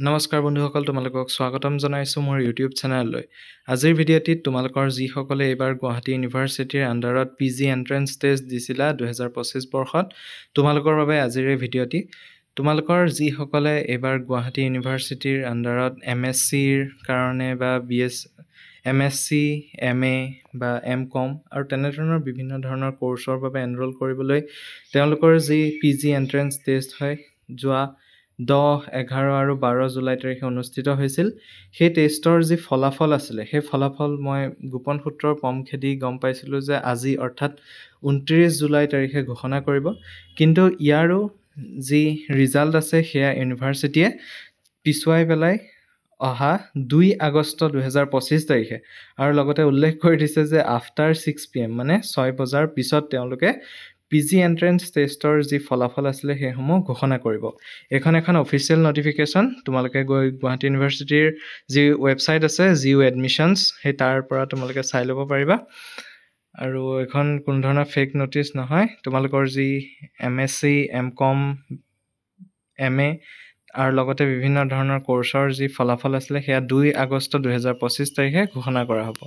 নমস্কাৰ বন্ধুসকল, তোমালোকক স্বাগতম জনাইছোঁ মোৰ ইউটিউব চেনেললৈ। আজিৰ ভিডিঅ'টিত তোমালোকৰ যিসকলে এইবাৰ গুৱাহাটী ইউনিভাৰ্চিটিৰ আণ্ডাৰত PG এণ্ট্ৰেন্স টেষ্ট দিছিলা 2025 বৰ্ষত, তোমালোকৰ বাবে আজিৰ এই ভিডিঅ'টি। তোমালোকৰ যিসকলে এইবাৰ গুৱাহাটী ইউনিভাৰ্চিটিৰ আণ্ডাৰত MSCৰ কাৰণে বা MSc, MA বা MCom আৰু তেনেধৰণৰ বিভিন্ন ধৰণৰ কৰ্চৰ বাবে এনৰোল কৰিবলৈ তেওঁলোকৰ যি PG এণ্ট্ৰেন্স টেষ্ট হয়, যোৱা 10, 11 আৰু 12 জুলাই তাৰিখে অনুষ্ঠিত হৈছিল। সেই টেষ্টৰ যি ফলাফল আছিলে, সেই ফলাফল মই গোপন সূত্ৰৰ পম খেদি গম পাইছিলোঁ যে আজি অৰ্থাৎ 29 জুলাই তাৰিখে ঘোষণা কৰিব। কিন্তু ইয়াৰো যি ৰিজাল্ট আছে সেয়া ইউনিভাৰ্চিটিয়ে পিছুৱাই পেলাই অহা 2 আগষ্ট 2025 তাৰিখে আৰু লগতে উল্লেখ কৰি দিছে যে আফটাৰ 6 PM মানে 6 বজাৰ পিছত তেওঁলোকে PG এণ্ট্ৰেন্স টেষ্টৰ যি ফলাফল আছিলে সেইসমূহ ঘোষণা কৰিব। এখন অফিচিয়েল নটিফিকেশ্যন, তোমালোকে গৈ গুৱাহাটী ইউনিভাৰ্চিটিৰ যি ৱেবছাইট আছে GU এডমিশ্যনছ, সেই তাৰ পৰা তোমালোকে চাই ল'ব পাৰিবা। আৰু এখন কোনো ধৰণৰ ফেক নটিচ নহয়। তোমালোকৰ যি MSc, MCom, MA আৰু লগতে বিভিন্ন ধৰণৰ কৰ্চৰ যি ফলাফল আছিলে সেয়া 2 আগষ্ট 2025 তাৰিখে ঘোষণা কৰা হ'ব।